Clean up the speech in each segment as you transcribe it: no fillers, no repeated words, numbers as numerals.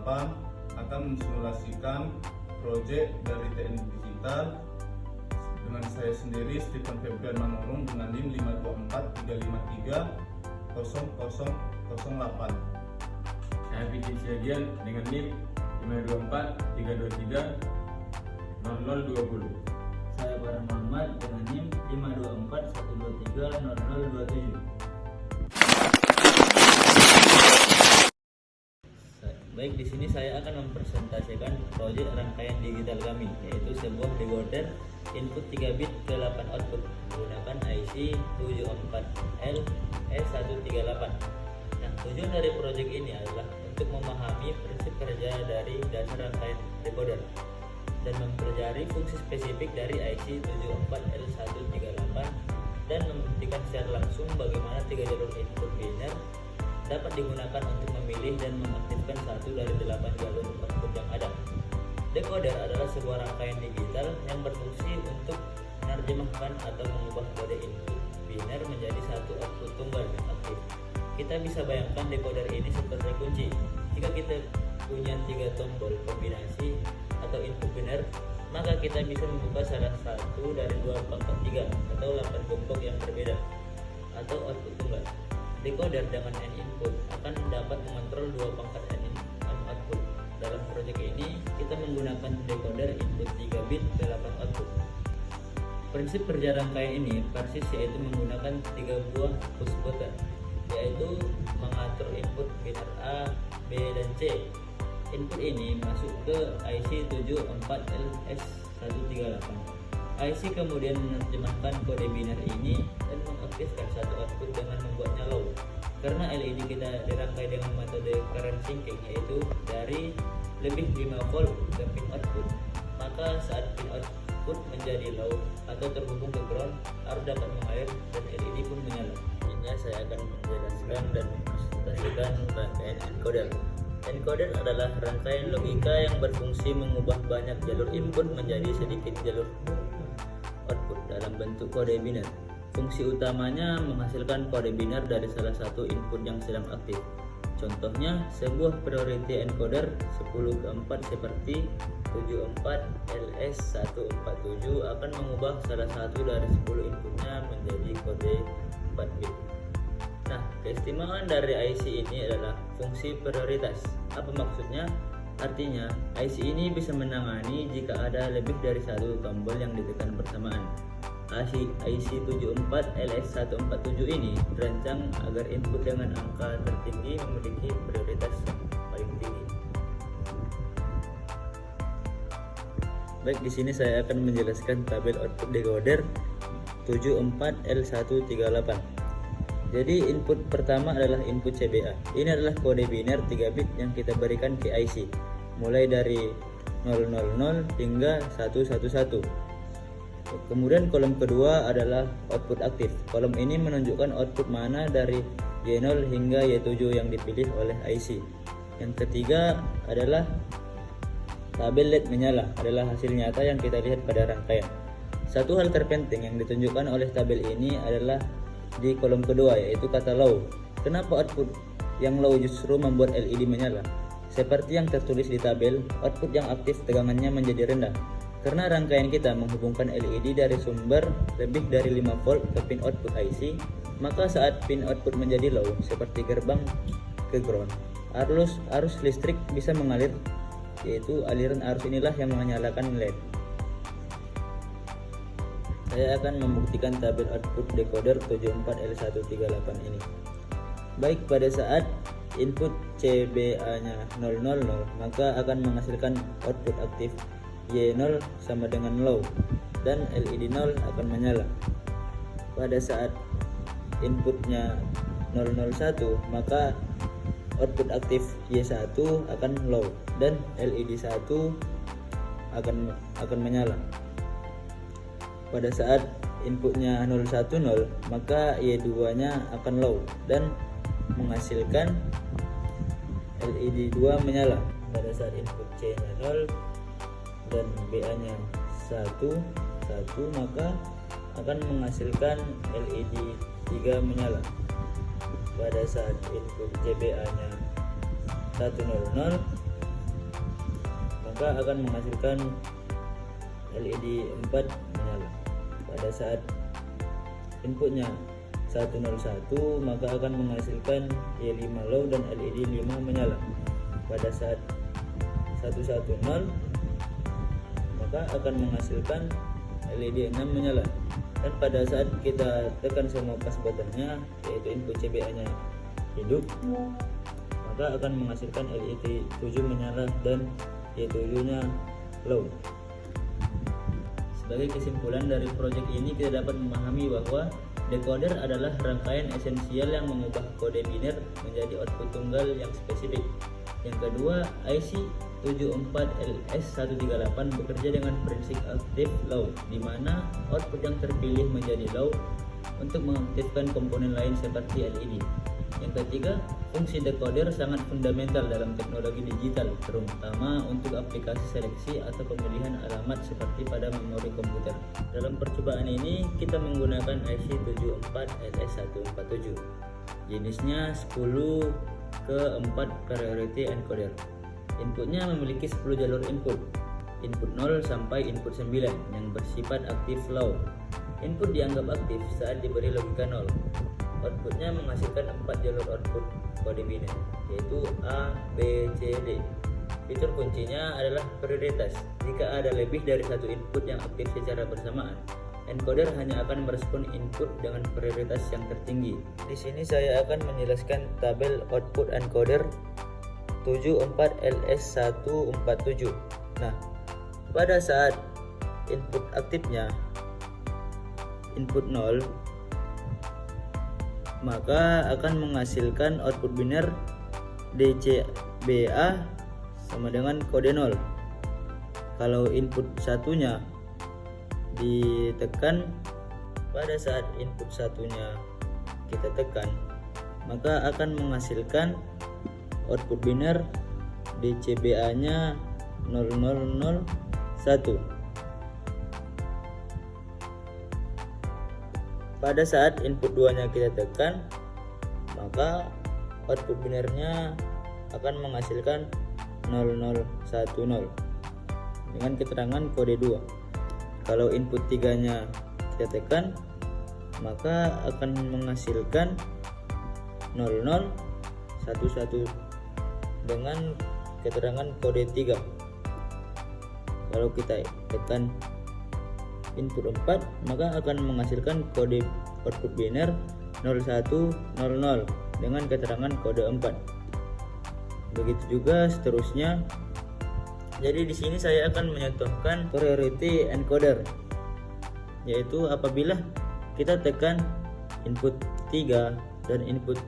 akan mensimulasikan proyek dari teknik digital dengan saya sendiri Stephen Febrian Manurung dengan NIM 524 353 0008. Saya Vicky Siagian dengan NIM 524 323 0020. Saya Barang Muhammad dengan NIM 524 123 0027. Baik, di sini saya akan mempresentasikan proyek rangkaian digital kami, yaitu sebuah decoder input 3 bit ke 8 output menggunakan IC 74LS138. Nah, tujuan dari proyek ini adalah untuk memahami prinsip kerja dari dasar rangkaian decoder dan mempelajari fungsi spesifik dari IC 74L138 dan membuktikan secara langsung bagaimana 3 jalur input binär dapat digunakan untuk memilih dan mengaktifkan satu dari 8 jalur output yang ada. Decoder adalah sebuah rangkaian digital yang berfungsi untuk menerjemahkan atau mengubah kode input binär menjadi satu output tunggal yang aktif. Kita bisa bayangkan decoder ini seperti kunci. Jika kita punya 3 tombol kombinasi atau input binär, maka kita bisa membuka salah satu dari 2 pangkat 3 atau 8 gembok yang berbeda atau output tunggal. Decoder dengan N input akan dapat mengontrol 2 pangkat N output. Dalam proyek ini, kita menggunakan decoder input 3 bit ke 8 output. Prinsip kerja rangkaian ini persis, yaitu menggunakan 3 buah push button, yaitu mengatur input binär A, B, dan C. Input ini masuk ke IC 74LS138. IC kemudian menerjemahkan kode binär ini dan mengaktifkan satu output dengan membuatnya low. Karena LED kita dirangkai dengan metode current sinking, yaitu dari lebih 5 volt ke pin output, maka saat pin output menjadi low atau terhubung ke ground, arus dapat mengalir dan LED pun menyala. Ini saya akan menjelaskan dan mempresentasikan rangkaian encoder. Encoder adalah rangkaian logika yang berfungsi mengubah banyak jalur input menjadi sedikit jalur output dalam bentuk kode binär. Fungsi utamanya menghasilkan kode binär dari salah satu input yang sedang aktif. Contohnya, sebuah priority encoder 10/4 seperti 74LS147 akan mengubah salah satu dari 10 inputnya menjadi kode 4 bit. Nah, keistimewaan dari IC ini adalah fungsi prioritas. Apa maksudnya? Artinya, IC ini bisa menangani jika ada lebih dari satu tombol yang ditekan bersamaan. IC 74LS147 ini dirancang agar input dengan angka tertinggi memiliki prioritas paling tinggi. Baik, di sini saya akan menjelaskan tabel output decoder 74L138. Jadi input pertama adalah input CBA. Ini adalah kode binär 3 bit yang kita berikan ke IC, mulai dari 000 hingga 111. Kemudian kolom kedua adalah output aktif. Kolom ini menunjukkan output mana dari Y0 hingga Y7 yang dipilih oleh IC. Yang ketiga adalah tabel LED menyala, adalah hasil nyata yang kita lihat pada rangkaian. Satu hal terpenting yang ditunjukkan oleh tabel ini adalah di kolom kedua, yaitu kata low. Kenapa output yang low justru membuat LED menyala? Seperti yang tertulis di tabel, output yang aktif tegangannya menjadi rendah karena rangkaian kita menghubungkan LED dari sumber lebih dari 5 volt ke pin output IC. Maka saat pin output menjadi low, seperti gerbang ke ground, arus listrik bisa mengalir, yaitu aliran arus inilah yang menyalakan LED. Saya akan membuktikan tabel output decoder 74L138 ini. Baik, pada saat input CBA-nya 000, maka akan menghasilkan output aktif Y0 sama dengan low dan LED 0 akan menyala. Pada saat inputnya 001, maka output aktif Y1 akan low dan LED 1 akan menyala. Pada saat inputnya 010, maka Y2 nya akan low dan menghasilkan LED 2 menyala. Pada saat input C nya 0 dan BA nya 1, maka akan menghasilkan LED 3 menyala. Pada saat input CBA nya 100 maka akan menghasilkan LED 4 menyala. Pada saat inputnya 101 maka akan menghasilkan Y5 low dan LED 5 menyala. Pada saat 110 maka akan menghasilkan LED 6 menyala. Dan pada saat kita tekan semua pas buttonnya, yaitu input CBA nya hidup, maka akan menghasilkan LED 7 menyala dan Y7 nya low. Sebagai kesimpulan dari proyek ini, kita dapat memahami bahwa decoder adalah rangkaian esensial yang mengubah kode biner menjadi output tunggal yang spesifik. Yang kedua, IC 74LS138 bekerja dengan prinsip aktif low, di mana output yang terpilih menjadi low untuk mengaktifkan komponen lain seperti LED. Yang ketiga, fungsi decoder sangat fundamental dalam teknologi digital, terutama untuk aplikasi seleksi atau pemilihan alamat seperti pada memori komputer. Dalam percobaan ini, kita menggunakan IC 74LS147. Jenisnya 10/4 priority encoder. Inputnya memiliki 10 jalur input 0 sampai input 9 yang bersifat aktif low. Input dianggap aktif saat diberi logika 0. Outputnya menghasilkan 4 jalur output kode biner, yaitu A, B, C, D. Fitur kuncinya adalah prioritas. Jika ada lebih dari satu input yang aktif secara bersamaan, encoder hanya akan merespon input dengan prioritas yang tertinggi. Di sini saya akan menjelaskan tabel output encoder 74LS147. Nah, pada saat input aktifnya input 0, maka akan menghasilkan output biner DCBA sama dengan kode 0. Kalau input satunya ditekan, pada saat input satunya kita tekan, maka akan menghasilkan output biner DCBA nya 0001. Pada saat input 2 nya kita tekan, maka output binernya akan menghasilkan 0010 dengan keterangan kode 2. Kalau input 3 nya kita tekan, maka akan menghasilkan 0011 dengan keterangan kode 3. Kalau kita tekan input 4, maka akan menghasilkan kode output biner 0100 dengan keterangan kode 4. Begitu juga seterusnya. Jadi di sini saya akan mencontohkan priority encoder, yaitu apabila kita tekan input 3 dan input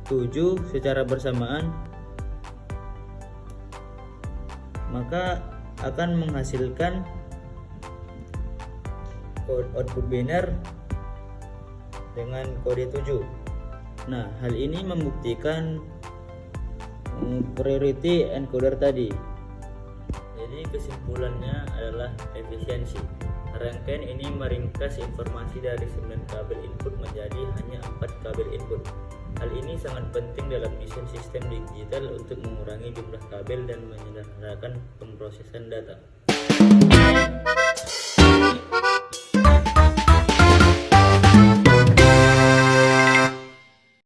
7 secara bersamaan, maka akan menghasilkan output biner dengan kode 7. Nah, hal ini membuktikan priority encoder tadi. Jadi kesimpulannya adalah efisiensi. Rangkaian ini meringkas informasi dari 9 kabel input menjadi hanya 4 kabel input. Hal ini sangat penting dalam desain sistem digital untuk mengurangi jumlah kabel dan menyederhanakan pemrosesan data.